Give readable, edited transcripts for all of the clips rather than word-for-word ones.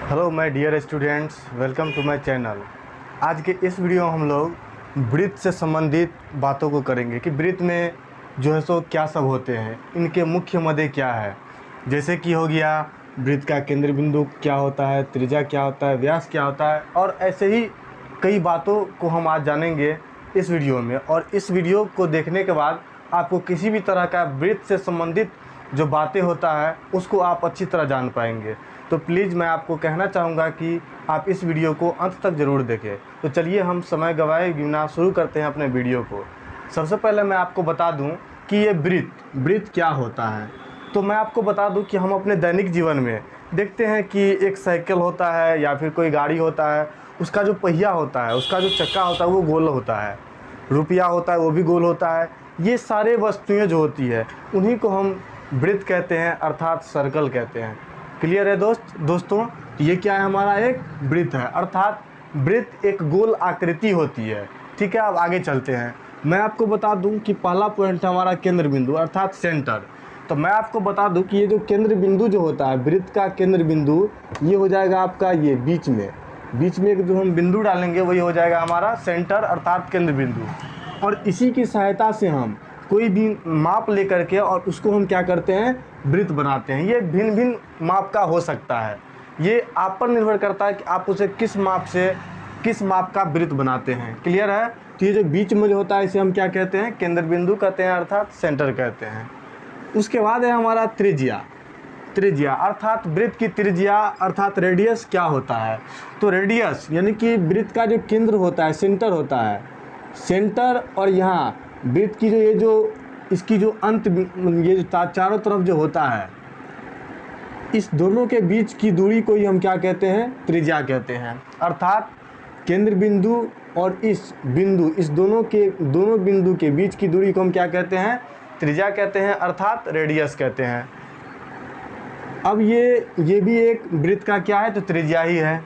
Hello my dear students, welcome to my channel. आज के इस वीडियो में हम लोग वृत्त से संबंधित बातों को करेंगे कि वृत्त में जो है सो क्या सब होते हैं, इनके मुख्य मदे क्या है। जैसे कि हो गया वृत्त का केंद्र बिंदु क्या होता है, त्रिज्या क्या होता है, व्यास क्या होता है, और ऐसे ही कई बातों को हम आज जानेंगे इस वीडियो में। और इस वीडियो को देखने के बाद आपको किसी भी तरह का वृत्त से संबंधित जो बातें होता है उसको आप अच्छी तरह जान पाएंगे। तो प्लीज़ मैं आपको कहना चाहूँगा कि आप इस वीडियो को अंत तक ज़रूर देखें। तो चलिए हम समय गवाए बिना शुरू करते हैं अपने वीडियो को। सबसे पहले मैं आपको बता दूं कि ये वृत्त क्या होता है। तो मैं आपको बता दूं कि हम अपने दैनिक जीवन में देखते हैं कि एक साइकिल होता है या फिर कोई गाड़ी होता है, उसका जो पहिया होता है, उसका जो चक्का होता है वो गोल होता है, रुपया होता है वो भी गोल होता है। ये सारे वस्तुएँ जो होती है उन्हीं को हम वृत्त कहते हैं, अर्थात सर्कल कहते हैं। क्लियर है दोस्तों, ये क्या है, हमारा एक वृत्त है, अर्थात वृत्त एक गोल आकृति होती है। ठीक है, अब आगे चलते हैं। मैं आपको बता दूं कि पहला पॉइंट है हमारा केंद्र बिंदु अर्थात सेंटर। तो मैं आपको बता दूं कि ये जो केंद्र बिंदु जो होता है, वृत्त का केंद्र बिंदु, ये हो जाएगा आपका ये बीच में एक जो हम बिंदु डालेंगे वही हो जाएगा हमारा सेंटर अर्थात केंद्र बिंदु। और इसी की सहायता से हम कोई भी माप लेकर के और उसको हम क्या करते हैं, वृत्त बनाते हैं। ये भिन्न भिन्न माप का हो सकता है, ये आप पर निर्भर करता है कि आप उसे किस माप का वृत्त बनाते हैं। क्लियर है। तो ये जो बीच में जो होता है इसे हम क्या कहते हैं, केंद्र बिंदु कहते हैं अर्थात सेंटर कहते हैं। उसके बाद है हमारा त्रिज्या अर्थात वृत्त की त्रिज्या अर्थात रेडियस क्या होता है। तो रेडियस यानी कि वृत्त का जो केंद्र होता है, सेंटर होता है, सेंटर और यहाँ वृत्त की इसकी जो अंत, ये जो चारों तरफ जो होता है, इस दोनों के बीच की दूरी को ही हम क्या कहते हैं, त्रिज्या कहते हैं। अर्थात केंद्र बिंदु और इस दोनों बिंदु के बीच की दूरी को हम क्या कहते हैं, त्रिज्या कहते हैं अर्थात रेडियस कहते हैं। अब ये भी एक वृत्त का क्या है, तो त्रिज्या ही है।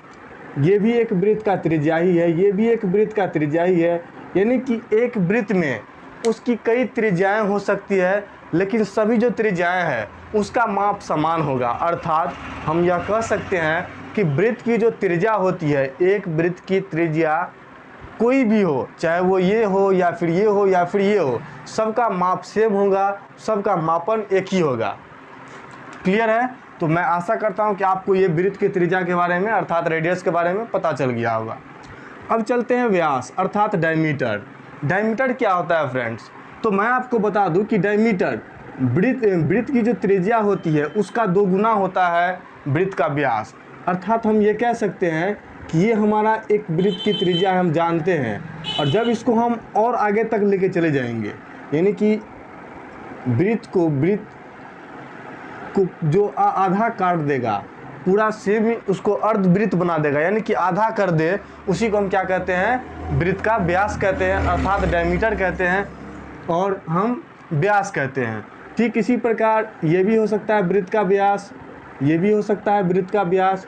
ये भी एक वृत्त का त्रिज्या ही है, ये भी एक वृत्त का त्रिज्या ही है। यानी कि एक वृत्त में उसकी कई त्रिज्याएं हो सकती है, लेकिन सभी जो त्रिज्याएं हैं उसका माप समान होगा। अर्थात हम यह कह सकते हैं कि वृत्त की जो त्रिज्या होती है, एक वृत्त की त्रिज्या कोई भी हो, चाहे वो ये हो या फिर ये हो या फिर ये हो, सबका माप सेम होगा, सबका मापन एक ही होगा। क्लियर है। तो मैं आशा करता हूँ कि आपको ये वृत्त की त्रिज्या के बारे में अर्थात रेडियस के बारे में पता चल गया होगा। अब चलते हैं व्यास अर्थात डायमीटर क्या होता है फ्रेंड्स। तो मैं आपको बता दूं कि डायमीटर वृत्त की जो त्रिज्या होती है उसका 2 गुना होता है वृत्त का व्यास। अर्थात हम ये कह सकते हैं कि ये हमारा एक वृत्त की त्रिज्या हम जानते हैं, और जब इसको हम और आगे तक लेके चले जाएंगे, यानी कि वृत्त को जो आधा काट देगा, पूरा सेम उसको अर्धवृत्त बना देगा, यानी कि आधा कर दे, उसी को हम क्या कहते हैं, वृत्त का व्यास कहते हैं अर्थात डायमीटर कहते हैं, और हम व्यास कहते हैं। ठीक इसी प्रकार ये भी हो सकता है वृत्त का व्यास, ये भी हो सकता है वृत्त का व्यास।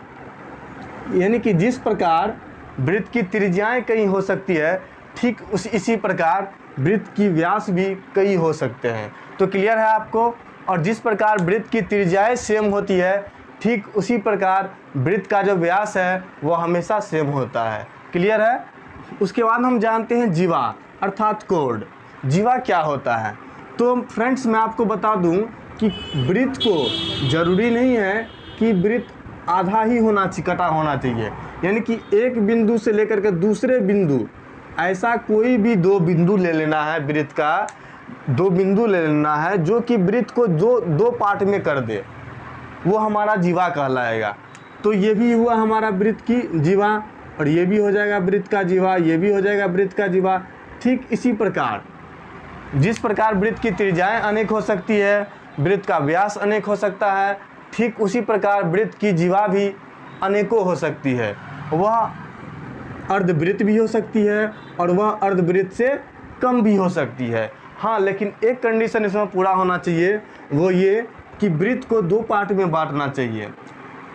यानी कि जिस प्रकार वृत्त की त्रिज्याएं कई हो सकती है, ठीक इसी प्रकार वृत्त की व्यास भी कई हो सकते हैं। तो क्लियर है आपको। और जिस प्रकार वृत्त की त्रिज्याएं सेम होती है, ठीक उसी प्रकार वृत्त का जो व्यास है वो हमेशा सेम होता है। क्लियर है। उसके बाद हम जानते हैं जीवा अर्थात कोण। जीवा क्या होता है। तो फ्रेंड्स मैं आपको बता दूं कि वृत्त को ज़रूरी नहीं है कि वृत्त आधा ही कटा होना चाहिए, यानी कि एक बिंदु से लेकर के दूसरे बिंदु, ऐसा कोई भी 2 बिंदु ले लेना है, वृत्त का 2 बिंदु ले लेना है जो कि वृत्त को जो 2 पार्ट में कर दे, वो हमारा जीवा कहलाएगा। तो ये भी हुआ हमारा वृत्त की जीवा, और ये भी हो जाएगा वृत्त का जीवा, ये भी हो जाएगा वृत्त का जीवा। ठीक इसी प्रकार जिस प्रकार वृत्त की त्रिज्याएं अनेक हो सकती है, वृत्त का व्यास अनेक हो सकता है, ठीक उसी प्रकार वृत्त की जीवा भी अनेकों हो सकती है। वह अर्धवृत्त भी हो सकती है और वह अर्धवृत्त से कम भी हो सकती है। हाँ, लेकिन एक कंडीशन इसमें पूरा होना चाहिए, वो ये कि वृत्त को 2 पार्ट में बांटना चाहिए।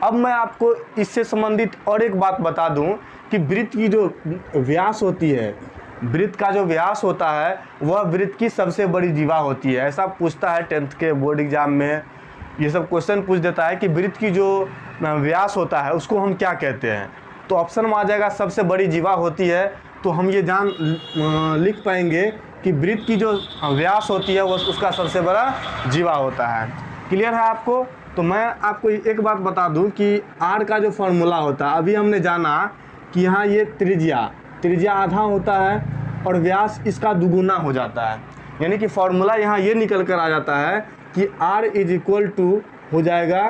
अब मैं आपको इससे संबंधित और एक बात बता दूं कि वृत्त की जो व्यास होती है, वृत्त का जो व्यास होता है वह वृत्त की सबसे बड़ी जीवा होती है। ऐसा पूछता है 10th के बोर्ड एग्जाम में ये सब क्वेश्चन पूछ देता है कि वृत्त की जो व्यास होता है उसको हम क्या कहते हैं। तो ऑप्शन में आ जाएगा सबसे बड़ी जीवा होती है। तो हम ये लिख पाएंगे कि वृत्त की जो व्यास होती है वो उसका सबसे बड़ा जीवा होता है। क्लियर है आपको? तो मैं आपको एक बात बता दूं कि आर का जो फॉर्मूला होता है, अभी हमने जाना कि यहाँ ये त्रिज्या आधा होता है और व्यास इसका दुगुना हो जाता है। यानी कि फॉर्मूला यहाँ ये निकल कर आ जाता है कि R = हो जाएगा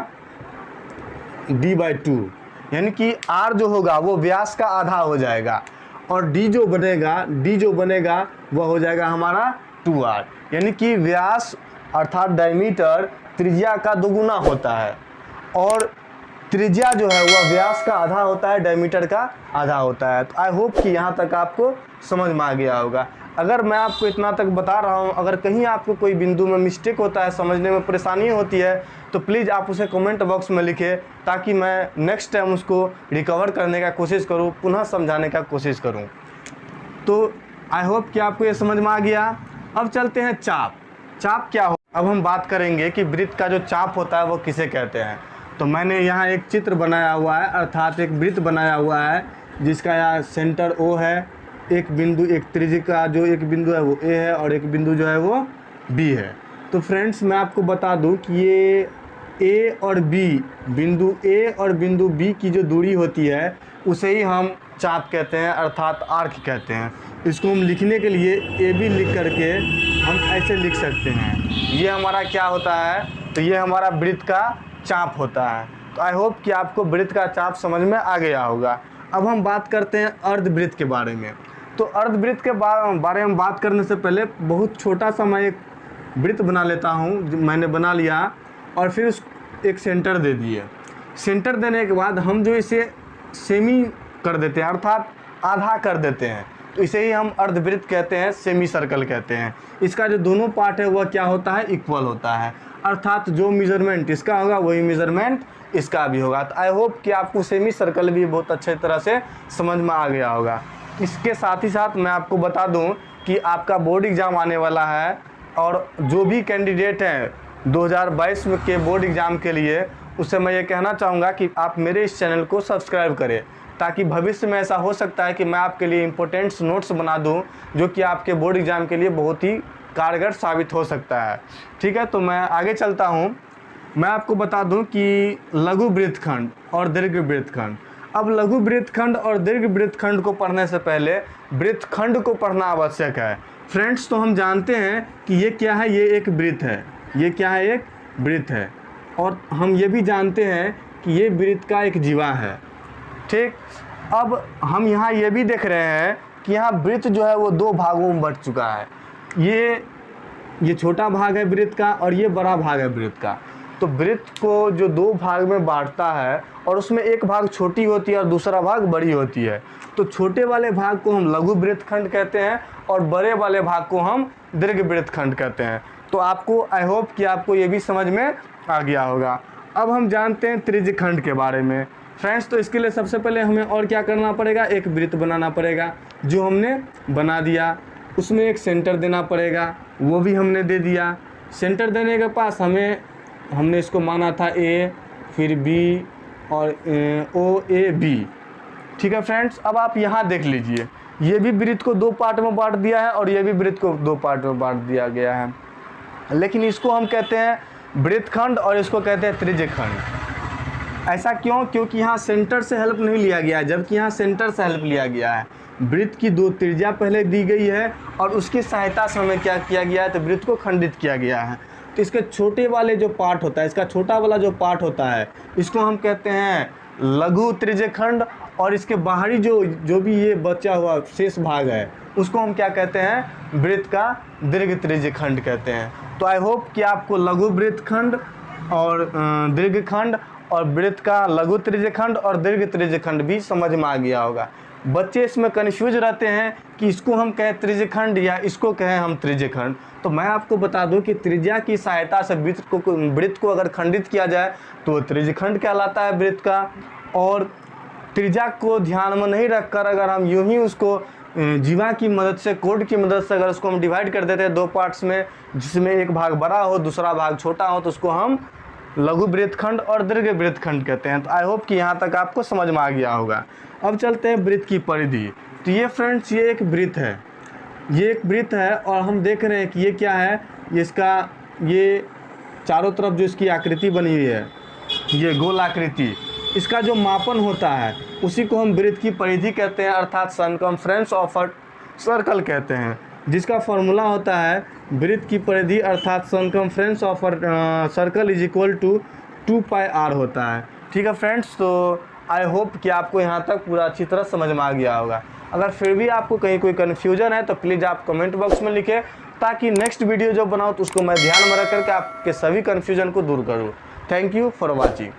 d/2, यानी कि R जो होगा वो व्यास का आधा हो जाएगा और D जो बनेगा वह हो जाएगा हमारा 2R। यानी कि व्यास अर्थात डायमीटर त्रिज्या का दोगुना होता है और त्रिज्या जो है वह व्यास का आधा होता है, डायमीटर का आधा होता है। तो आई होप कि यहाँ तक आपको समझ में आ गया होगा। अगर मैं आपको इतना तक बता रहा हूँ, अगर कहीं आपको कोई बिंदु में मिस्टेक होता है, समझने में परेशानी होती है, तो प्लीज़ आप उसे कमेंट बॉक्स में लिखें ताकि मैं नेक्स्ट टाइम उसको रिकवर करने का कोशिश करूँ, पुनः समझाने का कोशिश करूँ। तो आई होप कि आपको ये समझ में आ गया। अब चलते हैं चाप क्या हो। अब हम बात करेंगे कि वृत्त का जो चाप होता है वो किसे कहते हैं। तो मैंने यहाँ एक चित्र बनाया हुआ है, अर्थात एक वृत्त बनाया हुआ है जिसका यहाँ सेंटर O है, एक बिंदु, एक त्रिज्या का जो एक बिंदु है वो A है और एक बिंदु जो है वो B है। तो फ्रेंड्स मैं आपको बता दूं कि ये A और B, बिंदु A और बिंदु B की जो दूरी होती है उसे ही हम चाप कहते हैं, अर्थात आर्क कहते हैं। इसको हम लिखने के लिए AB लिख करके हम ऐसे लिख सकते हैं। ये हमारा क्या होता है? तो ये हमारा वृत्त का चाप होता है। तो आई होप कि आपको वृत्त का चाप समझ में आ गया होगा। अब हम बात करते हैं अर्धवृत्त के बारे में। तो अर्धवृत्त के बारे में बात करने से पहले बहुत छोटा सा मैं एक वृत्त बना लेता हूँ। मैंने बना लिया और फिर एक सेंटर दे दिए। सेंटर देने के बाद हम जो इसे सेमी कर देते हैं, अर्थात आधा कर देते हैं, तो इसे ही हम अर्धवृत्त कहते हैं, सेमी सर्कल कहते हैं। इसका जो दोनों पार्ट है वह क्या होता है? इक्वल होता है, अर्थात जो मेजरमेंट इसका होगा वही मेजरमेंट इसका भी होगा। तो आई होप कि आपको सेमी सर्कल भी बहुत अच्छे तरह से समझ में आ गया होगा। इसके साथ ही साथ मैं आपको बता दूं कि आपका बोर्ड एग्ज़ाम आने वाला है और जो भी कैंडिडेट हैं 2022 के बोर्ड एग्ज़ाम के लिए, उससे मैं ये कहना चाहूँगा कि आप मेरे इस चैनल को सब्सक्राइब करें, ताकि भविष्य में ऐसा हो सकता है कि मैं आपके लिए इम्पोर्टेंट्स नोट्स बना दूं जो कि आपके बोर्ड एग्ज़ाम के लिए बहुत ही कारगर साबित हो सकता है। ठीक है, तो मैं आगे चलता हूँ। मैं आपको बता दूं कि लघु वृत्तखंड और दीर्घ वृत्तखंड। अब लघु वृत्तखंड और दीर्घ वृत्तखंड को पढ़ने से पहले वृत्तखंड को पढ़ना आवश्यक है। फ्रेंड्स, तो हम जानते हैं कि ये क्या है? ये एक वृत्त है। ये क्या है? एक वृत्त है। और हम ये भी जानते हैं कि ये वृत्त का एक जीवा है। ठीक, अब हम यहाँ ये भी देख रहे हैं कि यहाँ वृत्त जो है वो दो भागों में बंट चुका है। ये छोटा भाग है वृत्त का और ये बड़ा भाग है वृत्त का। तो वृत्त को जो दो भाग में बांटता है और उसमें एक भाग छोटी होती है और दूसरा भाग बड़ी होती है। तो छोटे वाले भाग को हम लघु वृत्तखंड कहते हैं और बड़े वाले भाग को हम दीर्घ वृत्तखंड कहते हैं। तो आपको आई होप कि आपको ये भी समझ में आ गया होगा। अब हम जानते हैं त्रिज्यखंड के बारे में। फ्रेंड्स, तो इसके लिए सबसे पहले हमें और क्या करना पड़ेगा? एक वृत्त बनाना पड़ेगा, जो हमने बना दिया। उसमें एक सेंटर देना पड़ेगा, वो भी हमने दे दिया। सेंटर देने के पास हमने इसको माना था A, फिर B और OAB। ठीक है फ्रेंड्स, अब आप यहाँ देख लीजिए, ये भी वृत्त को दो पार्ट में बांट दिया है और ये भी वृत्त को दो पार्ट में बांट दिया गया है। लेकिन इसको हम कहते हैं वृत्तखंड और इसको कहते हैं त्रिज्यखंड। ऐसा क्यों? क्योंकि यहाँ सेंटर से हेल्प नहीं लिया गया है, जबकि यहाँ सेंटर से हेल्प लिया गया है। वृत्त की दो त्रिज्या पहले दी गई है और उसकी सहायता से हमें क्या किया गया है? तो वृत्त को खंडित किया गया है। तो इसके छोटे वाले जो पार्ट होता है, इसका छोटा वाला जो पार्ट होता है, इसको हम कहते हैं लघु त्रिज्यखंड और इसके बाहरी जो भी ये बचा हुआ शेष भाग है उसको हम क्या कहते हैं? वृत्त का दीर्घ त्रिज्यखंड कहते हैं। तो आई होप कि आपको लघु वृत्तखंड और दीर्घखंड और वृत्त का लघु त्रिज्यखंड और दीर्घ त्रिज्यखंड भी समझ में आ गया होगा। बच्चे इसमें कन्फ्यूज रहते हैं कि इसको हम कहें त्रिज्यखंड या इसको कहें हम त्रिज्यखंड। तो मैं आपको बता दूं कि त्रिज्या की सहायता से वृत्त को अगर खंडित किया जाए तो त्रिज्यखंड कहलाता है वृत्त का। और त्रिज्या को ध्यान में नहीं रखकर अगर हम यूं ही उसको जीवा की मदद से, कोड की मदद से अगर उसको हम डिवाइड कर देते हैं दो पार्ट्स में, जिसमें एक भाग बड़ा हो दूसरा भाग छोटा हो, तो उसको हम लघु वृत्तखंड और दीर्घ वृत्तखंड कहते हैं। तो आई होप कि यहाँ तक आपको समझ में आ गया होगा। अब चलते हैं वृत्त की परिधि। तो ये फ्रेंड्स ये एक वृत्त है, ये एक वृत्त है और हम देख रहे हैं कि ये क्या है, ये चारों तरफ जो इसकी आकृति बनी हुई है, ये गोल आकृति, इसका जो मापन होता है उसी को हम वृत्त की परिधि कहते हैं, अर्थात सरकमफ्रेंस ऑफ अ सर्कल कहते हैं, जिसका फॉर्मूला होता है वृत्त की परिधि अर्थात circumference of a circle is equal to 2πr होता है। ठीक है फ्रेंड्स, तो आई होप कि आपको यहाँ तक पूरा अच्छी तरह समझ में आ गया होगा। अगर फिर भी आपको कहीं कोई कन्फ्यूजन है तो प्लीज़ आप कमेंट बॉक्स में लिखें, ताकि नेक्स्ट वीडियो जो बनाऊँ तो उसको मैं ध्यान में रख करके आपके सभी कन्फ्यूजन को दूर करूँ। Thank you for watching.